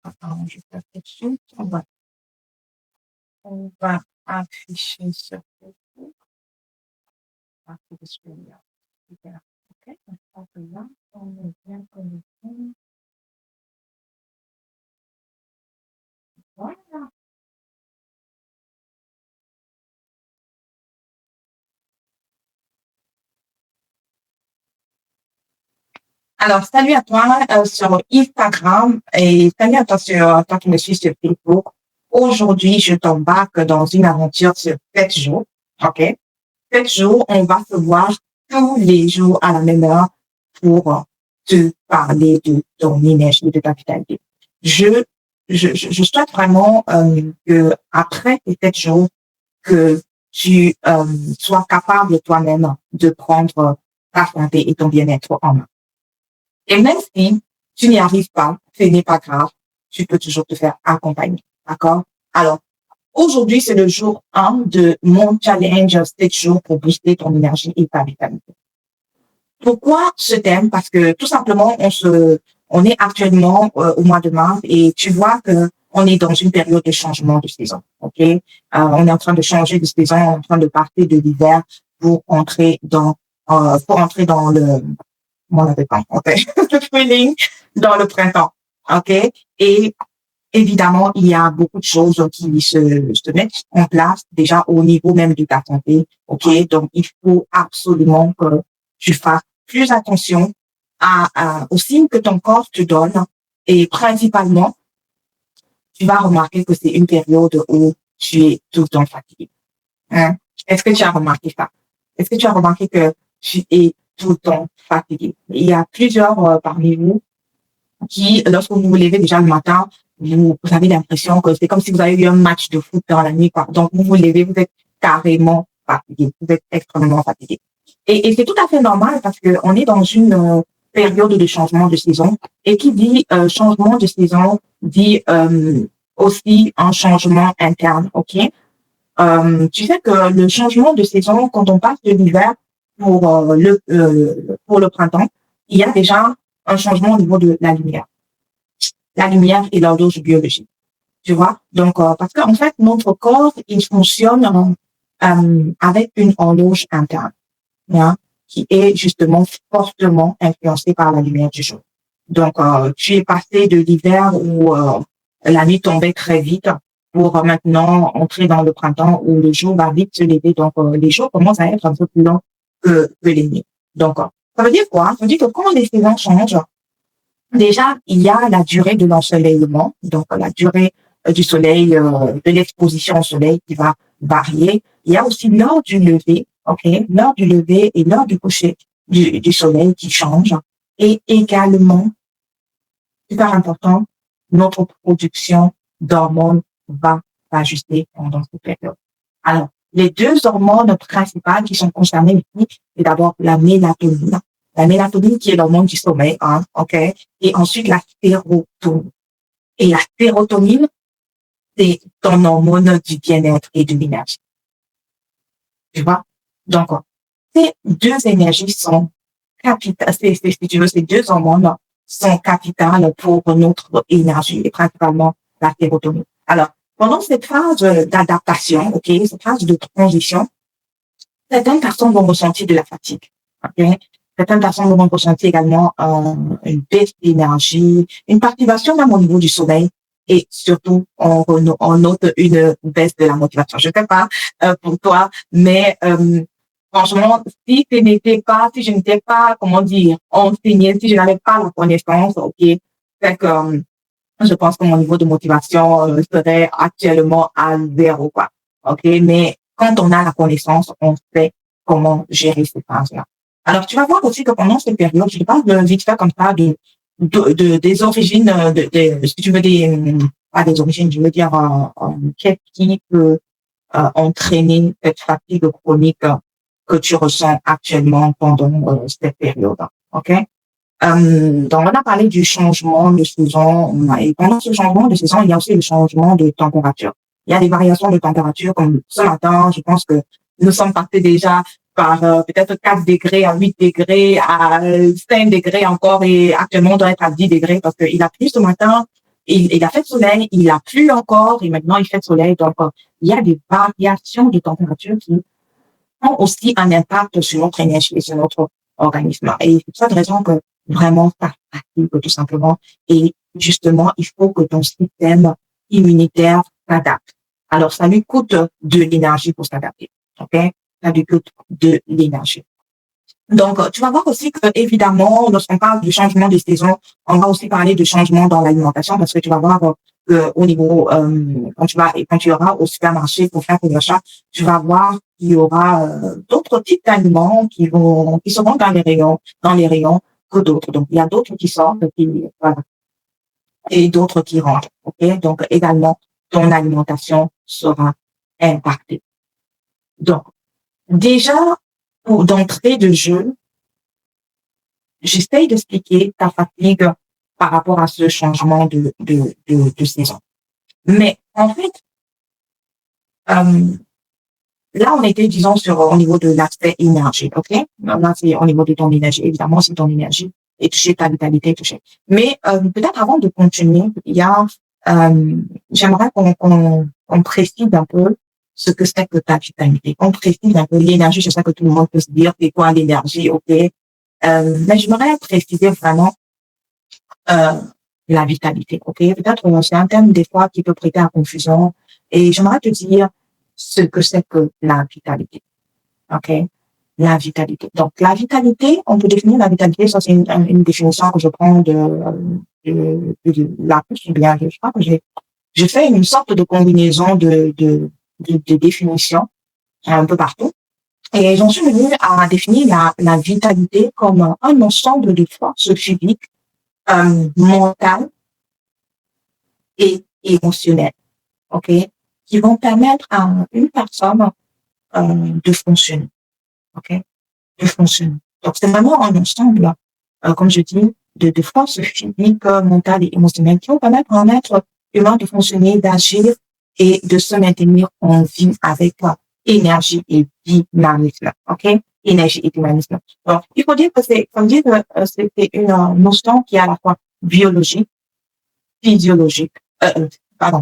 Attends, je vais tout de suite. On va afficher ce Facebook. Partie de celui-là. Super. OK. Donc, hop là, on est bien connecté. Voilà. Alors, salut à toi sur Instagram et salut à toi sur toi qui me suis sur Facebook. Aujourd'hui, je t'embarque dans une aventure sur 7 jours. OK? 7 jours, on va se voir tous les jours à la même heure pour te parler de ton énergie, de ta vitalité. Je, je souhaite vraiment que après ces 7 jours, que tu sois capable toi-même de prendre ta santé et ton bien-être en main. Et même si tu n'y arrives pas, ce n'est pas grave, tu peux toujours te faire accompagner. D'accord? Alors, aujourd'hui, c'est le jour 1 de mon challenge 7 jours pour booster ton énergie et ta vitalité. Pourquoi ce thème? Parce que tout simplement, on est actuellement au mois de mars et tu vois que on est dans une période de changement de saison. Ok, on est en train de changer de saison, on est en train de partir de l'hiver pour entrer dans le comment on appelle ça, ok, le feeling dans le printemps. Ok, et évidemment, il y a beaucoup de choses qui se mettent en place déjà au niveau même de ta santé. Ok, donc il faut absolument que tu fasses plus attention aux signes que ton corps te donne et principalement, tu vas remarquer que c'est une période où tu es tout le temps fatigué. Hein? Est-ce que tu as remarqué ça? Est-ce que tu as remarqué que tu es tout le temps fatigué? Il y a plusieurs parmi vous qui, lorsque vous vous levez déjà le matin, vous avez l'impression que c'est comme si vous avez eu un match de foot dans la nuit, quoi. Donc, vous vous levez, vous êtes carrément fatigué. Vous êtes extrêmement fatigué. Et c'est tout à fait normal parce que on est dans une période de changement de saison. Et qui dit changement de saison dit aussi un changement interne, ok? Tu sais que le changement de saison, quand on passe de l'hiver pour le printemps, il y a déjà un changement au niveau de la lumière. La lumière et l'horloge biologique. Tu vois? Donc, parce qu'en fait, notre corps, il fonctionne avec une horloge interne, hein, qui est justement fortement influencée par la lumière du jour. Donc, tu es passé de l'hiver où la nuit tombait très vite pour maintenant entrer dans le printemps où le jour va vite se lever. Donc, les jours commencent à être un peu plus longs que les nuits. Donc, ça veut dire quoi? Ça veut dire que quand les saisons changent, déjà, il y a la durée de l'ensoleillement, donc la durée du soleil, de l'exposition au soleil qui va varier. Il y a aussi l'heure du lever, ok, l'heure du lever et l'heure du coucher du soleil qui change. Et également, super important, notre production d'hormones va s'ajuster pendant cette période. Alors, les deux hormones principales qui sont concernées ici, c'est d'abord la mélatonine. La mélatonine qui est l'hormone du sommeil, hein, ok? Et ensuite la sérotonine. Et la sérotonine, c'est ton hormone du bien-être et de l'énergie. Tu vois? Donc, ces deux énergies sont capitales, si tu veux, ces deux hormones sont capitales pour notre énergie et principalement la sérotonine. Alors, pendant cette phase d'adaptation, ok, cette phase de transition, certaines personnes vont ressentir de la fatigue, ok? Certaines personnes vont ressentir également une baisse d'énergie, une perturbation même au niveau du sommeil et surtout on note une baisse de la motivation. Je ne sais pas pour toi, mais franchement, si je n'étais pas, comment dire, enseignée, si je n'avais pas la connaissance, ok, c'est que je pense que mon niveau de motivation serait actuellement à zéro, quoi. Ok, mais quand on a la connaissance, on sait comment gérer ces phases-là. Alors, tu vas voir aussi que pendant cette période, je te parle de vite fait comme ça des origines, si tu veux pas des origines, je veux dire, qu'est-ce qui peut entraîner cette fatigue chronique que tu ressens actuellement pendant cette période. Ok? Donc, on a parlé du changement de saison. Et pendant ce changement de saison, il y a aussi le changement de température. Il y a des variations de température, comme ce matin, je pense que nous sommes passés déjà par peut-être 4 degrés à 8 degrés, à 5 degrés encore, et actuellement on doit être à 10 degrés parce qu'il a plu ce matin il a fait soleil, il a plu encore, et maintenant il fait soleil. Donc, il y a des variations de température qui ont aussi un impact sur notre énergie et sur notre organisme. Et c'est pour cette raison que vraiment, ça fatigue tout simplement. Et justement, il faut que ton système immunitaire s'adapte. Alors, ça lui coûte de l'énergie pour s'adapter. OK? Ça lui coûte de l'énergie. Donc, tu vas voir aussi que, évidemment, lorsqu'on parle du changement des saisons, on va aussi parler de changement dans l'alimentation parce que tu vas voir au niveau, quand tu iras au supermarché pour faire tes achats, tu vas voir qu'il y aura d'autres types d'aliments qui seront dans les rayons que d'autres. Donc, il y a d'autres qui sortent, voilà, et d'autres qui rentrent. OK? Donc, également, ton alimentation sera impactée. Donc, déjà, pour d'entrée de jeu, j'essaye d'expliquer ta fatigue par rapport à ce changement de saison. Mais en fait, là, on était, disons, au niveau de l'aspect énergie, OK? Là, c'est au niveau de ton énergie. Évidemment, si ton énergie est touchée, ta vitalité est touchée. Mais peut-être avant de continuer, j'aimerais qu'on précise un peu ce que c'est que ta vitalité. On précise un peu l'énergie, je sais que tout le monde peut se dire, c'est quoi l'énergie, OK? Mais j'aimerais préciser vraiment la vitalité, OK? Peut-être c'est un terme des fois qui peut prêter à confusion. Et j'aimerais te dire ce que c'est que la vitalité, OK? La vitalité. Donc, la vitalité, on peut définir la vitalité, ça c'est une définition que je prends de la plus bien. Je crois que j'ai fait une sorte de combinaison de définitions un peu partout. Et j'en suis venue à définir la vitalité comme un ensemble de forces physiques, mentales et émotionnelles, OK, qui vont permettre à une personne de fonctionner, OK, de fonctionner. Donc, c'est vraiment un ensemble, comme je dis, de forces physiques, mentales et émotionnelles qui vont permettre à un être humain de fonctionner, d'agir et de se maintenir en vie avec énergie et dynamisme, OK? Énergie et dynamisme. Donc, il faut dire que c'est une notion qui est à la fois biologique, physiologique,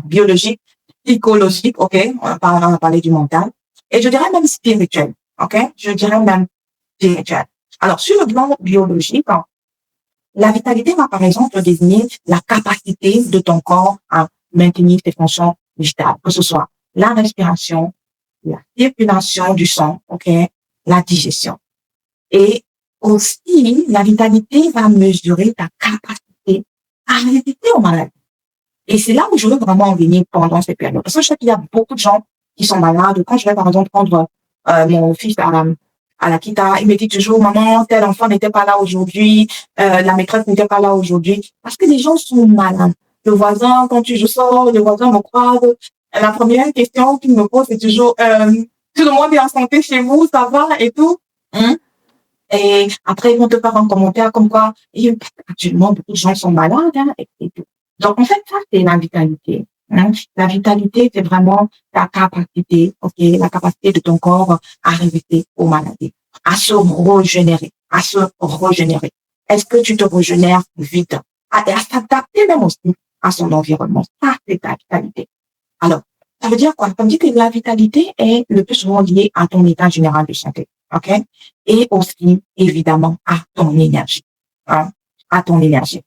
biologique, psychologique, OK? On a parlé du mental. Et je dirais même spirituel, OK? Je dirais même spirituel. Alors, sur le plan biologique, la vitalité va par exemple désigner la capacité de ton corps à maintenir tes fonctions vitales, que ce soit la respiration, la circulation du sang, OK, la digestion. Et aussi, la vitalité va mesurer ta capacité à résister aux maladies. Et c'est là où je veux vraiment en venir pendant cette période. Parce que je sais qu'il y a beaucoup de gens qui sont malades. Quand je vais, par exemple, prendre mon fils à la kita, il me dit toujours, maman, tel enfant n'était pas là aujourd'hui, la maîtresse n'était pas là aujourd'hui. Parce que les gens sont malades. Le voisin, quand je sors, le voisin me croise. La première question qu'il me pose, c'est toujours, tout le monde est en santé chez vous, ça va et tout. Hein? Et après, ils vont te faire un commentaire comme quoi, actuellement, beaucoup de gens sont malades, hein, et tout. Donc, en fait, ça, c'est la vitalité. Hein. La vitalité, c'est vraiment ta capacité, OK, la capacité de ton corps à résister aux maladies, à se régénérer, Est-ce que tu te régénères vite? Et à s'adapter même aussi à son environnement. Ça, c'est ta vitalité. Alors, ça veut dire quoi? Ça veut dire que la vitalité est le plus souvent liée à ton état général de santé, OK? Et aussi, évidemment, à ton énergie, hein? À ton énergie.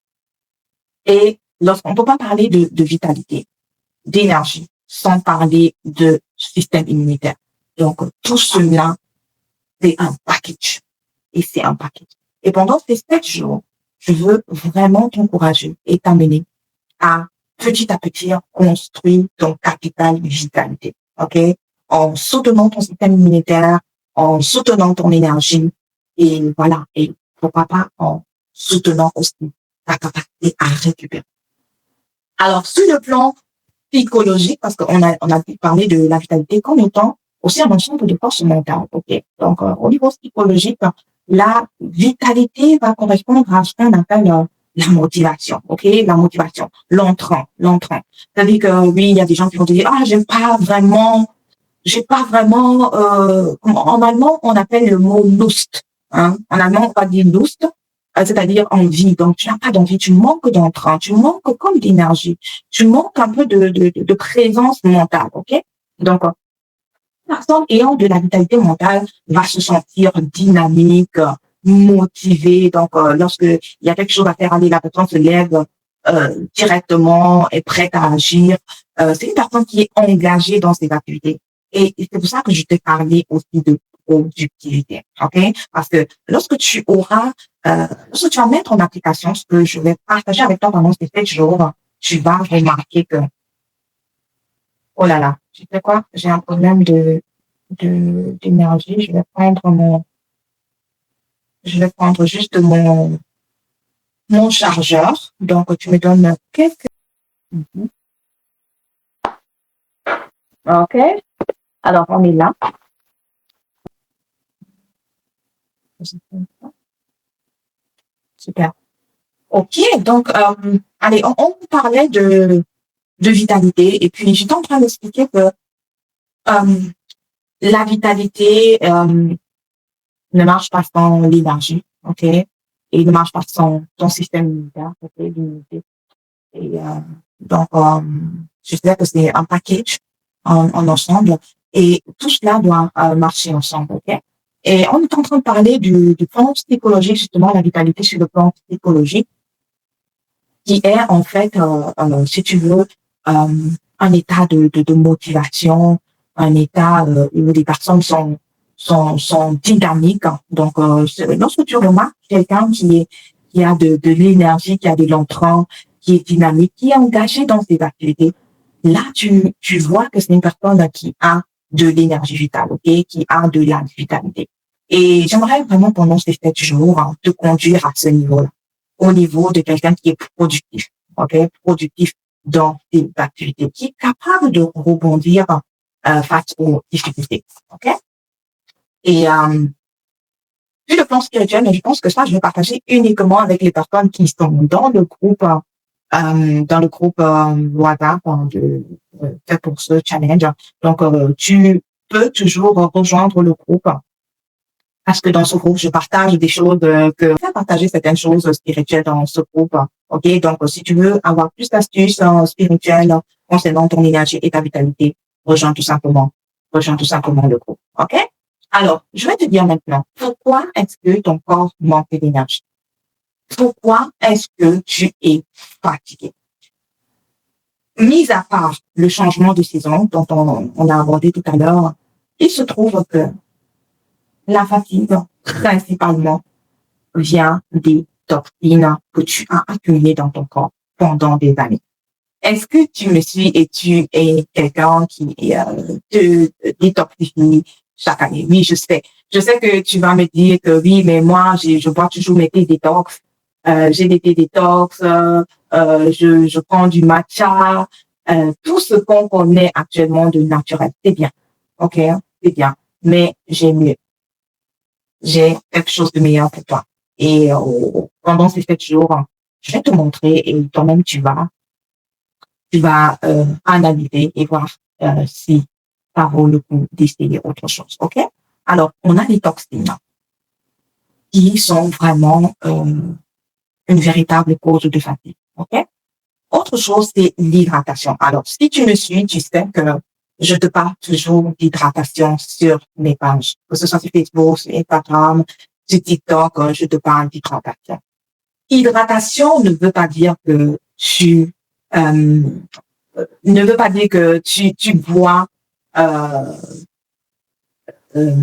Et lorsqu'on ne peut pas parler de vitalité, d'énergie, sans parler de système immunitaire. Donc, tout cela, c'est un package. Et c'est un package. Et pendant ces 7 jours, je veux vraiment t'encourager et t'amener à petit construire ton capital vitalité. OK? En soutenant ton système immunitaire, en soutenant ton énergie, et voilà. Et pourquoi pas en soutenant aussi ta capacité à récupérer. Alors, sur le plan psychologique, parce qu'on a parlé de la vitalité comme étant aussi un ensemble de forces mentales. OK? Donc, au niveau psychologique, la vitalité va correspondre à ce qu'on appelle la motivation, OK? La motivation, l'entrain. C'est-à-dire que oui, il y a des gens qui vont te dire, j'ai pas vraiment, en allemand, on appelle le mot Lust, hein? En allemand, on va dire Lust, c'est-à-dire envie. Donc, tu n'as pas d'envie, tu manques d'entrain, tu manques comme d'énergie, tu manques un peu de présence mentale, ok? Donc, la personne ayant de la vitalité mentale va se sentir dynamique, motivée. Donc, lorsque il y a quelque chose à faire, allez, la personne se lève directement, est prête à agir. C'est une personne qui est engagée dans ses activités. Et c'est pour ça que je t'ai parlé aussi de productivité, ok? Parce que lorsque tu vas mettre en application ce que je vais partager avec toi pendant ces 7 jours, tu vas remarquer que, oh là là, tu sais quoi? J'ai un problème d'énergie. Je vais prendre juste mon chargeur. Donc, tu me donnes quelques. OK. Alors, on est là. Super. OK. Donc, allez, on parlait de vitalité. Et puis, j'étais en train d'expliquer que la vitalité ne marche pas sans l'énergie. OK. Et ne marche pas sans ton système immunitaire. OK. L'immunité. Et donc, je dirais que c'est un package en ensemble. Et tout cela doit marcher ensemble. OK. Et on est en train de parler du plan psychologique, justement, la vitalité sur le plan psychologique, qui est en fait, si tu veux, un état de motivation, un état où les personnes sont dynamiques. Donc, lorsque tu remarques quelqu'un qui a de l'énergie, qui a de l'entrain, qui est dynamique, qui est engagé dans ses activités, là, tu vois que c'est une personne qui a de l'énergie vitale, ok, qui a de la vitalité. Et j'aimerais vraiment pendant ces 7 jours te conduire à ce niveau-là, au niveau de quelqu'un qui est productif, ok, productif dans ses activités, qui est capable de rebondir face aux difficultés, ok. Et sur le plan spirituel, je pense que ça, je vais partager uniquement avec les personnes qui sont dans le groupe WhatsApp fait pour ce challenge. Donc, tu peux toujours rejoindre le groupe parce que dans ce groupe, je partage des choses je vais partager certaines choses spirituelles dans ce groupe. OK? Donc, si tu veux avoir plus d'astuces spirituelles concernant ton énergie et ta vitalité, rejoins tout simplement le groupe. OK? Alors, je vais te dire maintenant, pourquoi est-ce que ton corps manque d'énergie? Pourquoi est-ce que tu es fatigué? Mis à part le changement de saison dont on a abordé tout à l'heure, il se trouve que la fatigue, principalement, vient des toxines que tu as accumulées dans ton corps pendant des années. Est-ce que tu me suis et tu es quelqu'un qui te détoxifie chaque année? Oui, je sais. Je sais que tu vas me dire que oui, mais moi, je bois toujours mes thés détox. J'ai des thés détox, je prends du matcha, tout ce qu'on connaît actuellement de naturel. C'est bien. OK? C'est bien. Mais j'ai mieux. J'ai quelque chose de meilleur pour toi. Et pendant ces 7 jours, je vais te montrer et toi-même tu vas analyser et voir si ça vaut le coup d'essayer autre chose. OK? Alors, on a les toxines qui sont vraiment une véritable cause de fatigue. OK? Autre chose, c'est l'hydratation. Alors, si tu me suis, tu sais que je te parle toujours d'hydratation sur mes pages, que ce soit sur Facebook, sur Instagram, sur TikTok, je te parle d'hydratation. Hydratation ne veut pas dire que tu bois euh, euh,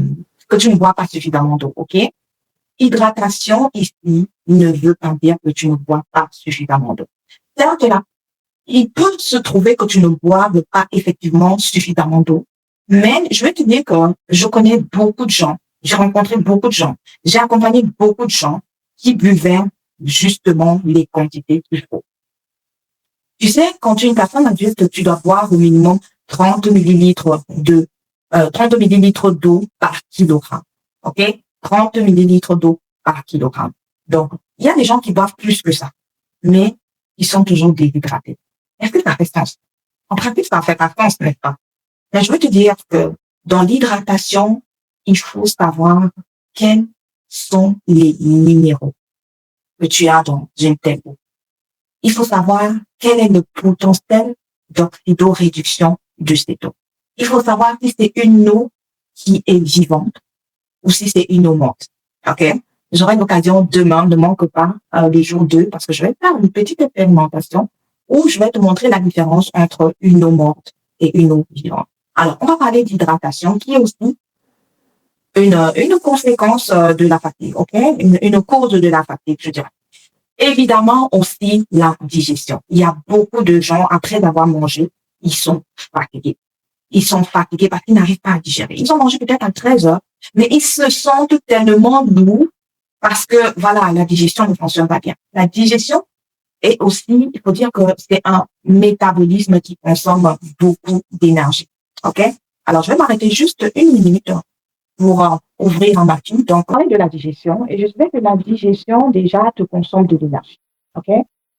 que tu ne bois pas suffisamment d'eau, ok? Hydratation ici ne veut pas dire que tu ne bois pas suffisamment d'eau. C'est-à-dire que là, il peut se trouver que tu ne boives pas effectivement suffisamment d'eau, mais je vais te dire que je connais beaucoup de gens, j'ai rencontré beaucoup de gens, j'ai accompagné beaucoup de gens qui buvaient justement les quantités qu'il faut. Tu sais, quand tu es une personne adulte, tu dois boire au minimum 30 millilitres 30 millilitres d'eau par kilogramme. OK? 30 millilitres d'eau par kilogramme. Donc, il y a des gens qui boivent plus que ça, mais ils sont toujours déshydratés. Est-ce que ça fait sens? En pratique, ça fait pas sens, n'est-ce pas? Mais je veux te dire que dans l'hydratation, il faut savoir quels sont les minéraux. que tu as dans une telle eau. Il faut savoir quel est le potentiel d'oxydoréduction de cette eau. Il faut savoir si c'est une eau qui est vivante ou si c'est une eau morte. OK? J'aurai l'occasion demain, ne manque pas, le jour 2, parce que je vais faire une petite expérimentation où je vais te montrer la différence entre une eau morte et une eau vivante. Alors, on va parler d'hydratation qui est aussi une conséquence de la fatigue, OK? Une cause de la fatigue, je dirais. Évidemment aussi la digestion. Il y a beaucoup de gens, après avoir mangé, ils sont fatigués. Ils sont fatigués parce qu'ils n'arrivent pas à digérer. Ils ont mangé peut-être à 13 heures, mais ils se sentent tellement lourds parce que, voilà, la digestion ne fonctionne pas bien. La digestion est aussi, il faut dire que c'est un métabolisme qui consomme beaucoup d'énergie. OK? Alors, je vais m'arrêter juste une minute pour ouvrir un bâtiment. Donc, parler de la digestion, et je sais que la digestion, déjà, te consomme de l'énergie. OK?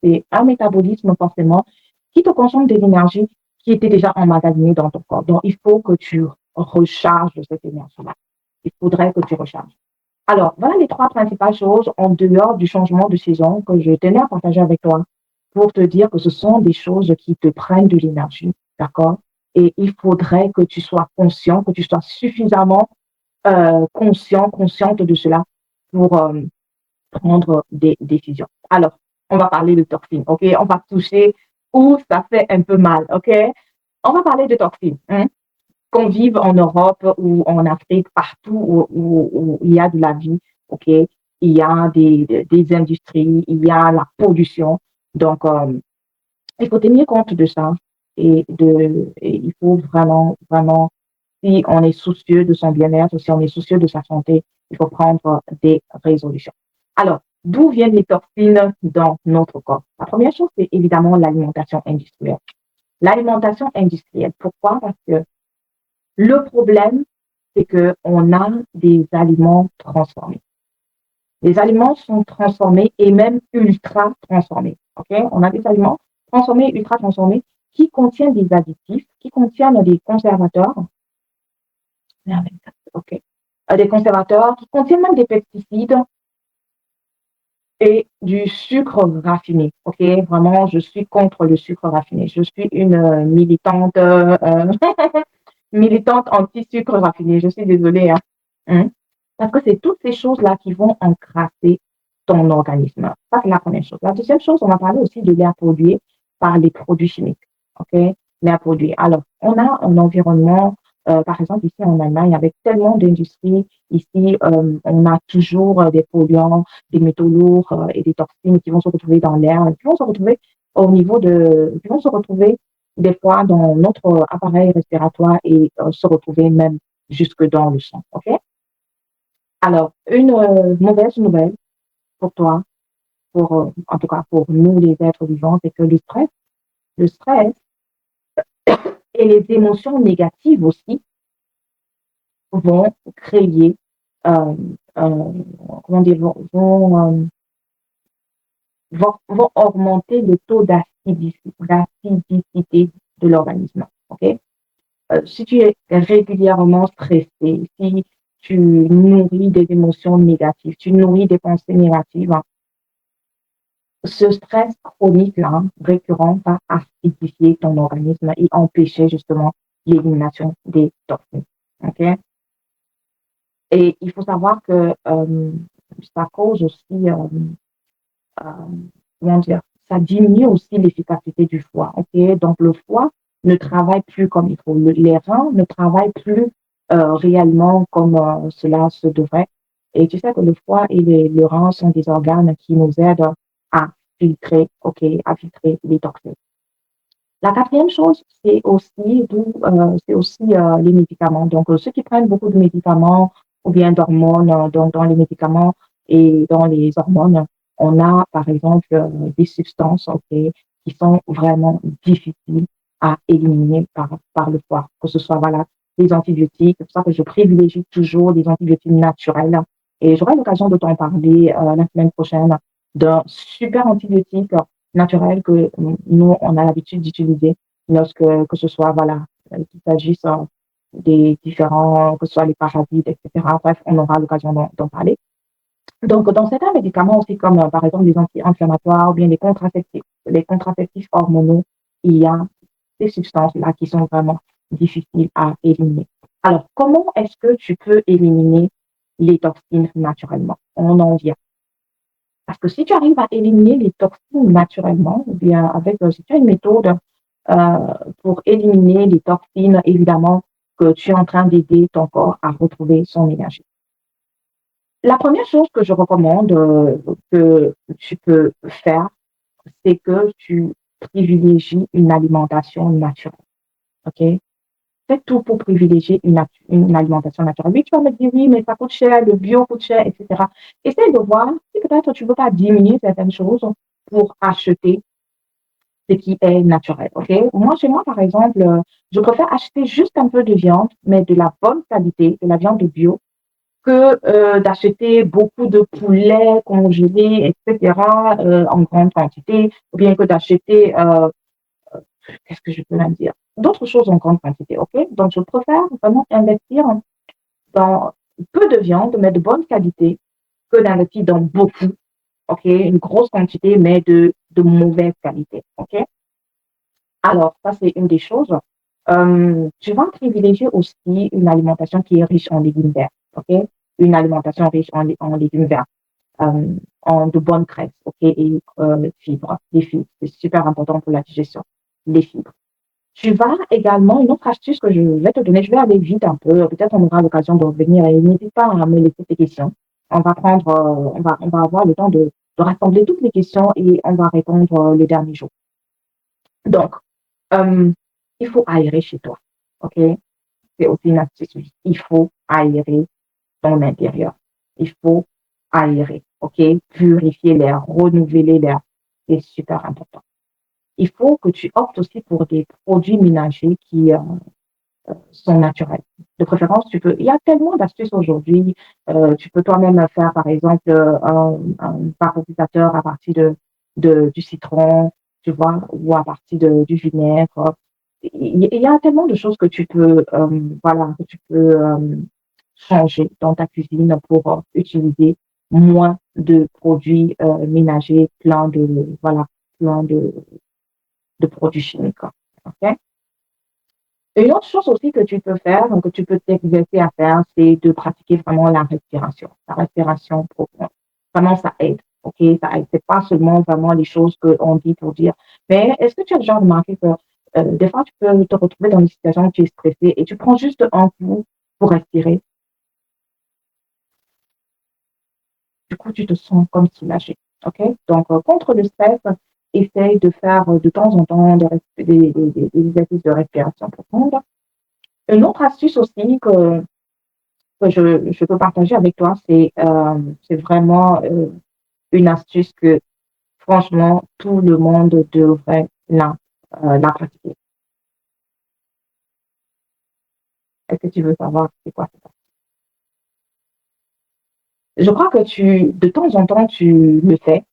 C'est un métabolisme, forcément, qui te consomme de l'énergie qui était déjà emmagasinée dans ton corps. Donc, il faut que tu recharges cette énergie-là. Il faudrait que tu recharges. Alors, voilà les 3 principales choses en dehors du changement de saison que je tenais à partager avec toi pour te dire que ce sont des choses qui te prennent de l'énergie, d'accord? Et il faudrait que tu sois conscient, que tu sois suffisamment consciente de cela pour prendre des décisions. Alors, on va parler de toxines, OK? On va toucher où ça fait un peu mal, OK? On va parler de toxines, hein? Qu'on vive en Europe ou en Afrique, partout où il y a de la vie, OK? Il y a des industries, il y a la pollution. Donc, il faut tenir compte de ça et il faut vraiment, vraiment, si on est soucieux de son bien-être, si on est soucieux de sa santé, il faut prendre des résolutions. Alors, d'où viennent les toxines dans notre corps? La première chose, c'est évidemment l'alimentation industrielle. L'alimentation industrielle, pourquoi? Parce que le problème, c'est qu'on a des aliments transformés. Les aliments sont transformés et même ultra transformés. OK? On a des aliments transformés, ultra transformés, qui contiennent des additifs, qui contiennent des conservateurs. OK. Des conservateurs, qui contiennent même des pesticides et du sucre raffiné. OK? Vraiment, je suis contre le sucre raffiné. Je suis une militante, militante anti-sucre raffiné. Je suis désolée, hein. Parce que c'est toutes ces choses-là qui vont encrasser ton organisme. Ça, c'est la première chose. La deuxième chose, on va parler aussi de l'air pollué par les produits chimiques. OK? L'air pollué. Alors, on a un environnement, par exemple, ici en Allemagne, avec tellement d'industries. Ici, on a toujours des polluants, des métaux lourds et des toxines qui vont se retrouver dans l'air, qui vont se retrouver qui vont se retrouver des fois dans notre appareil respiratoire et se retrouver même jusque dans le sang. OK? Alors, une mauvaise nouvelle pour toi, en tout cas pour nous les êtres vivants, c'est que le stress et les émotions négatives aussi vont créer, euh, euh, comment dire, vont augmenter le taux d'acidicité de l'organisme. OK? Si tu es régulièrement stressé, si tu nourris des émotions négatives, tu nourris des pensées négatives, ce stress chronique-là, récurrent, va acidifier ton organisme et empêcher justement l'élimination des toxines. OK? Et il faut savoir que ça cause aussi, comment dire, ça diminue aussi l'efficacité du foie. OK? Donc, le foie ne travaille plus comme il faut. Les reins ne travaillent plus réellement comme cela se devrait. Et tu sais que le foie et le rein sont des organes qui nous aident à filtrer, OK, à filtrer les toxines. La quatrième chose, c'est aussi les médicaments. Donc, ceux qui prennent beaucoup de médicaments ou bien d'hormones, donc dans les médicaments et dans les hormones, on a par exemple des substances, OK, qui sont vraiment difficiles à éliminer par le foie, que ce soit voilà, les antibiotiques. C'est pour ça que je privilégie toujours les antibiotiques naturels. Et j'aurai l'occasion de t'en parler la semaine prochaine d'un super antibiotique naturel que nous, on a l'habitude d'utiliser lorsque, que ce soit, voilà, qu'il s'agisse des différents, que ce soit les parasites, etc. Bref, on aura l'occasion d'en parler. Donc, dans certains médicaments aussi, comme par exemple les anti-inflammatoires ou bien les contraceptifs hormonaux, il y a ces substances-là qui sont vraiment difficiles à éliminer. Alors, comment est-ce que tu peux éliminer les toxines naturellement? On en vient. Parce que si tu arrives à éliminer les toxines naturellement, ou bien avec, si tu as une méthode pour éliminer les toxines, évidemment que tu es en train d'aider ton corps à retrouver son énergie. La première chose que je recommande que tu peux faire, c'est que tu privilégies une alimentation naturelle. OK? Fais tout pour privilégier une alimentation naturelle. Oui, tu vas me dire, oui, mais ça coûte cher, le bio coûte cher, etc. Essaye de voir si peut-être tu ne peux pas diminuer certaines choses pour acheter ce qui est naturel. OK? Moi, chez moi, par exemple, je préfère acheter juste un peu de viande, mais de la bonne qualité, de la viande bio, que d'acheter beaucoup de poulet congelé, etc., en grande quantité, ou bien que d'acheter, qu'est-ce que je peux même dire, d'autres choses en grande quantité, ok? Donc, je préfère vraiment investir dans peu de viande, mais de bonne qualité, que d'investir dans beaucoup, ok? Une grosse quantité, mais de mauvaise qualité, ok? Alors, ça, c'est une des choses. Tu vas privilégier aussi une alimentation qui est riche en légumes verts, ok? Une alimentation riche en légumes verts, en de bonnes graisses, ok? Et fibres, les fibres, c'est super important pour la digestion, les fibres. Tu vas également, une autre astuce que je vais te donner, je vais aller vite un peu, peut-être on aura l'occasion de revenir et n'hésite pas à me laisser tes questions. On va prendre, on va avoir le temps de rassembler toutes les questions et on va répondre le dernier jour. Donc, euh, il faut aérer chez toi. OK? C'est aussi une astuce. Il faut aérer ton intérieur. Il faut aérer. OK? Purifier l'air, renouveler l'air. C'est super important. Il faut que tu optes aussi pour des produits ménagers qui sont naturels. De préférence, il y a tellement d'astuces aujourd'hui. Tu peux toi-même faire, par exemple, un vaporisateur à partir du citron, tu vois, ou à partir du vinaigre. Il y a tellement de choses que tu peux, voilà, que tu peux changer dans ta cuisine pour utiliser moins de produits ménagers, voilà, plein de produits chimiques. OK? Une autre chose aussi que tu peux faire, donc que tu peux t'exercer à faire, c'est de pratiquer vraiment la respiration profonde. Vraiment, ça aide. OK, ça aide. C'est pas seulement vraiment les choses qu'on dit pour dire. Mais est-ce que tu as déjà remarqué que des fois, tu peux te retrouver dans une situation où tu es stressé et tu prends juste un coup pour respirer. Du coup, tu te sens comme soulagé. OK? Donc, contre le stress, essaye de faire de temps en temps des exercices de respiration profonde. Une autre astuce aussi que je peux partager avec toi, c'est vraiment une astuce que, franchement, tout le monde devrait la pratiquer. Est-ce que tu veux savoir c'est quoi ça? Je crois que de temps en temps, tu le fais,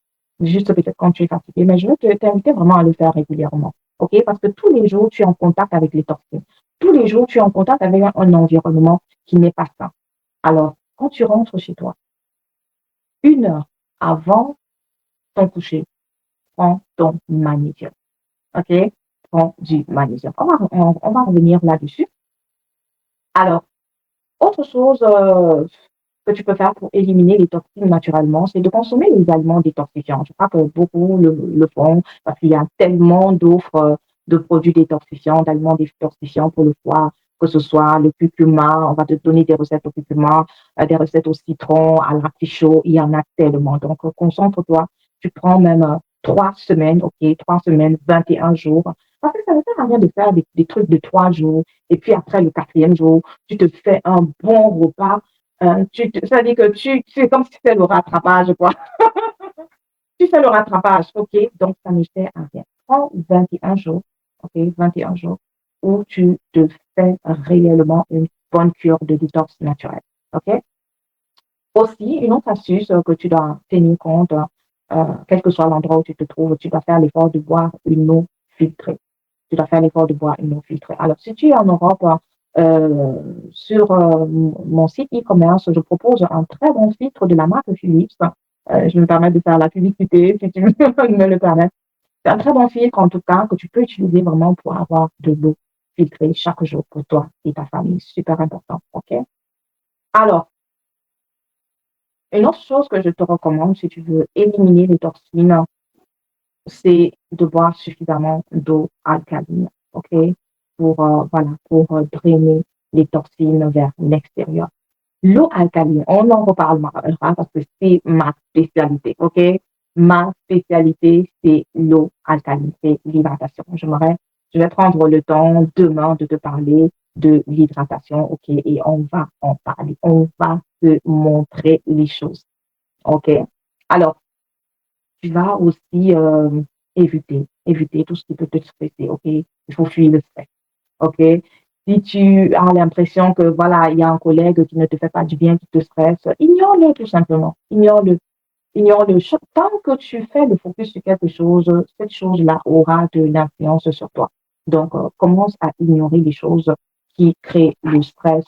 juste peut-être quand tu es fatigué, mais je veux t'inviter vraiment à le faire régulièrement. OK? Parce que tous les jours, tu es en contact avec les toxines. Tous les jours, tu es en contact avec un environnement qui n'est pas sain. Alors, quand tu rentres chez toi, 1 heure avant ton coucher, prends ton magnésium. OK? Prends du magnésium. On va revenir là-dessus. Alors, autre chose que tu peux faire pour éliminer les toxines naturellement, c'est de consommer les aliments détoxifiants. Je crois que beaucoup le font parce qu'il y a tellement d'offres de produits détoxifiants, d'aliments détoxifiants pour le foie, que ce soit le curcuma, on va te donner des recettes au curcuma, des recettes au citron, à l'artichaut, il y en a tellement. Donc, concentre-toi, tu prends même 3 semaines, ok, 3 semaines, 21 jours. Parce que ça ne sert à rien de faire des trucs de 3 jours et puis après le 4e jour, tu te fais un bon repas. Ça veut dire que c'est comme si tu fais le rattrapage, quoi. Tu fais le rattrapage, ok? Donc, ça ne sert à rien. Prends 21 jours, ok? 21 jours où tu te fais réellement une bonne cure de détox naturelle, ok? Aussi, une autre astuce que tu dois tenir compte, quel que soit l'endroit où tu te trouves, tu dois faire l'effort de boire une eau filtrée. Tu dois faire l'effort de boire une eau filtrée. Alors, si tu es en Europe, Sur mon site e-commerce, je propose un très bon filtre de la marque Philips. Je me permets de faire la publicité, si tu me le permets. C'est un très bon filtre, en tout cas, que tu peux utiliser vraiment pour avoir de l'eau filtrée chaque jour pour toi et ta famille. Super important, OK? Alors, une autre chose que je te recommande si tu veux éliminer les toxines, c'est de boire suffisamment d'eau alcaline, OK? Voilà, pour drainer les toxines vers l'extérieur. L'eau alcaline, on en reparlera parce que c'est ma spécialité, OK? Ma spécialité, c'est l'eau alcaline, c'est l'hydratation. Je vais prendre le temps demain de te parler de l'hydratation, OK? Et on va en parler. On va te montrer les choses, OK? Alors, tu vas aussi éviter tout ce qui peut te stresser, OK? Il faut fuir le stress. OK? Si tu as l'impression que, voilà, il y a un collègue qui ne te fait pas du bien, qui te stresse, ignore-le tout simplement. Ignore-le. Ignore-le. Tant que tu fais le focus sur quelque chose, cette chose-là aura de l'influence sur toi. Donc, commence à ignorer les choses qui créent le stress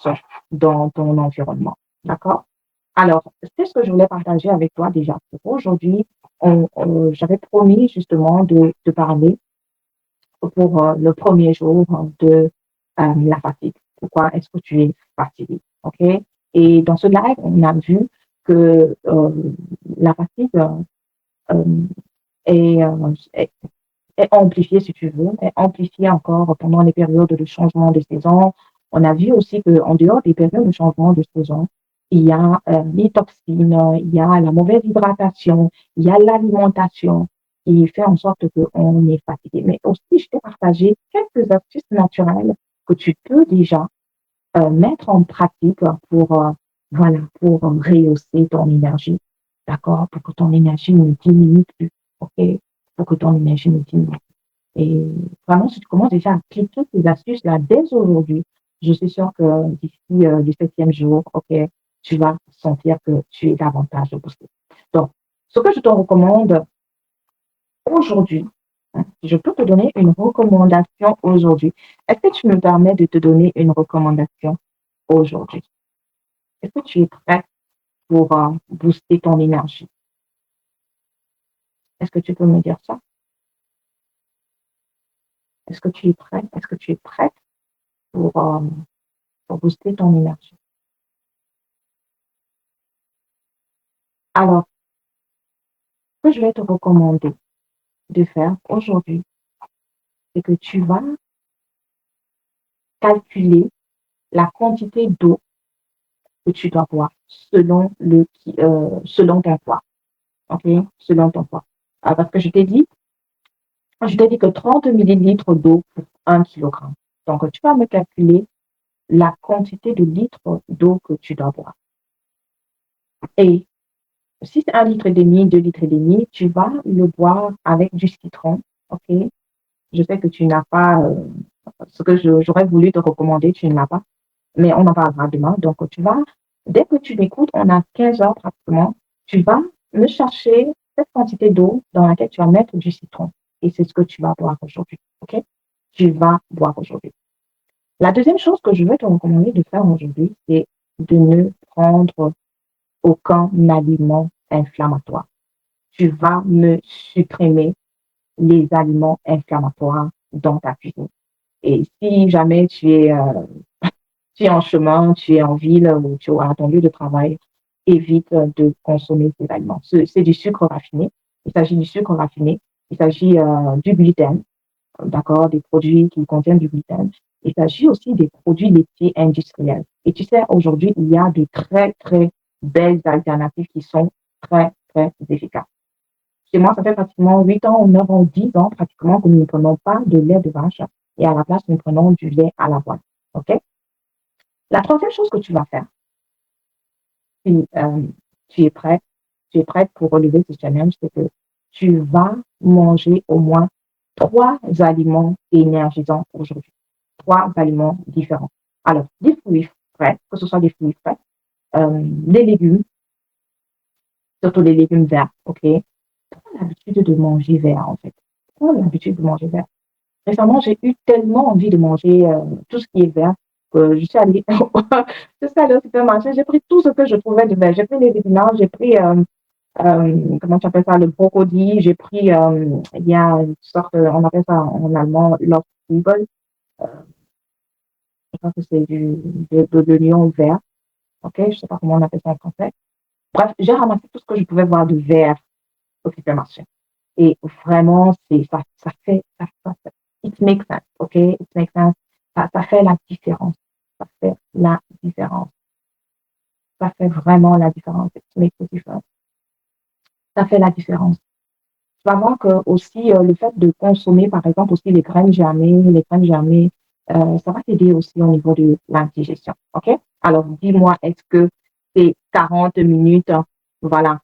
dans ton environnement. D'accord? Alors, c'est ce que je voulais partager avec toi déjà. Aujourd'hui, j'avais promis justement de te parler pour le premier jour de la fatigue. Pourquoi est-ce que tu es fatigué? OK? Et dans ce live, on a vu que la fatigue euh, est, euh, est, est amplifiée, si tu veux, est amplifiée encore pendant les périodes de changement de saison. On a vu aussi qu'en dehors des périodes de changement de saison, il y a les toxines, il y a la mauvaise hydratation, il y a l'alimentation qui fait en sorte qu'on est fatigué. Mais aussi, je t'ai partagé quelques astuces naturelles que tu peux déjà mettre en pratique voilà, pour rehausser ton énergie. D'accord? Pour que ton énergie ne diminue plus. OK? Pour que ton énergie ne diminue plus. Et vraiment, si tu commences déjà à appliquer ces astuces-là dès aujourd'hui, je suis sûre que d'ici le 7e jour, OK, tu vas sentir que tu es davantage boosté. Donc, ce que je te recommande aujourd'hui, hein, si je peux te donner une recommandation aujourd'hui. Est-ce que tu me permets de te donner une recommandation aujourd'hui? Est-ce que tu es prêt pour booster ton énergie? Est-ce que tu peux me dire ça? Est-ce que tu es prêt? Est-ce que tu es prête pour, euh, pour booster ton énergie? Alors, ce que je vais te recommander de faire aujourd'hui, c'est que tu vas calculer la quantité d'eau que tu dois boire selon ton poids. OK? Selon ton poids. Parce que je t'ai dit que 30 millilitres d'eau pour 1 kilogramme. Donc, tu vas me calculer la quantité de litres d'eau que tu dois boire. Et si c'est 1,5 litre, 2,5 litres, tu vas le boire avec du citron. OK? Je sais que tu n'as pas ce que j'aurais voulu te recommander, tu ne l'as pas, mais on en parlera demain. Donc, dès que tu m'écoutes, on a 15 heures pratiquement, tu vas me chercher cette quantité d'eau dans laquelle tu vas mettre du citron. Et c'est ce que tu vas boire aujourd'hui. OK? Tu vas boire aujourd'hui. La deuxième chose que je vais te recommander de faire aujourd'hui, c'est de ne prendre aucun aliment inflammatoire. Tu vas me supprimer les aliments inflammatoires dans ta cuisine. Et si jamais tu es en chemin, tu es en ville ou tu es à ton lieu de travail, évite de consommer ces aliments. C'est du sucre raffiné. Il s'agit du sucre raffiné. Il s'agit du gluten, d'accord, des produits qui contiennent du gluten. Il s'agit aussi des produits laitiers industriels. Et tu sais, aujourd'hui, il y a de très, très belles alternatives qui sont très, très efficaces. Chez moi, ça fait pratiquement 8 ans, 9 ans, 10 ans pratiquement que nous ne prenons pas de lait de vache et à la place, nous prenons du lait à l'avoine. OK? La troisième chose que tu vas faire, si tu es prêt, tu es prête pour relever ce challenge, c'est que tu vas manger au moins 3 aliments énergisants aujourd'hui. 3 aliments différents. Alors, des fruits frais, que ce soit des fruits frais, des légumes, surtout les légumes verts, OK? Prends l'habitude de manger vert, en fait. Prends l'habitude de manger vert. Récemment, j'ai eu tellement envie de manger tout ce qui est vert je suis allée, je suis allée au supermarché, j'ai pris tout ce que je trouvais de vert. J'ai pris les épinards, j'ai pris, comment tu appelles ça, le brocoli, j'ai pris, il y a une sorte, on appelle ça en allemand, Loftzwiebel, je pense que c'est de l'oignon vert, ok, je sais pas comment on appelle ça en français. Bref, j'ai ramassé tout ce que je pouvais voir de vert au supermarché. Et vraiment, it makes sense, ok? It makes sense. Ça fait la différence. Ça fait la différence. Ça fait vraiment la différence. It makes a difference. Ça fait la différence. Tu vas voir que aussi, le fait de consommer, par exemple, aussi les graines germées, ça va t'aider aussi au niveau de la digestion, ok? Alors, dis-moi, est-ce que c'est 40 minutes, voilà,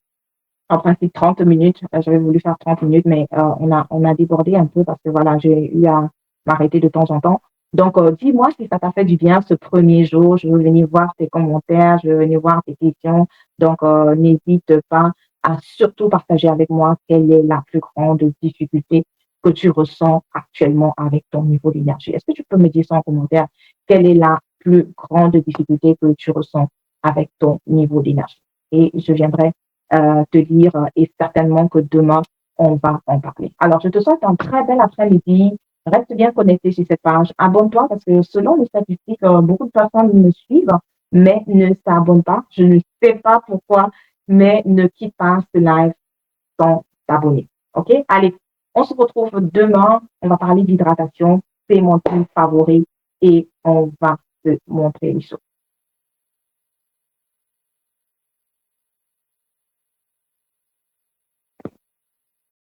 en principe 30 minutes. J'avais voulu faire 30 minutes, mais on a débordé un peu parce que voilà, j'ai eu à m'arrêter de temps en temps. Donc, dis-moi si ça t'a fait du bien ce premier jour. Je veux venir voir tes commentaires, je veux venir voir tes questions. Donc, n'hésite pas à surtout partager avec moi quelle est la plus grande difficulté que tu ressens actuellement avec ton niveau d'énergie. Est-ce que tu peux me dire ça en commentaire? Quelle est la plus grande difficulté que tu ressens avec ton niveau d'énergie? Et je viendrai te dire et certainement que demain, on va en parler. Alors, je te souhaite un très bel après-midi. Reste bien connecté sur cette page. Abonne-toi parce que selon les statistiques, beaucoup de personnes me suivent, mais ne s'abonnent pas. Je ne sais pas pourquoi, mais ne quitte pas ce live sans t'abonner. OK? Allez, on se retrouve demain. On va parler d'hydratation. C'est mon thème favori et on va se montrer les choses.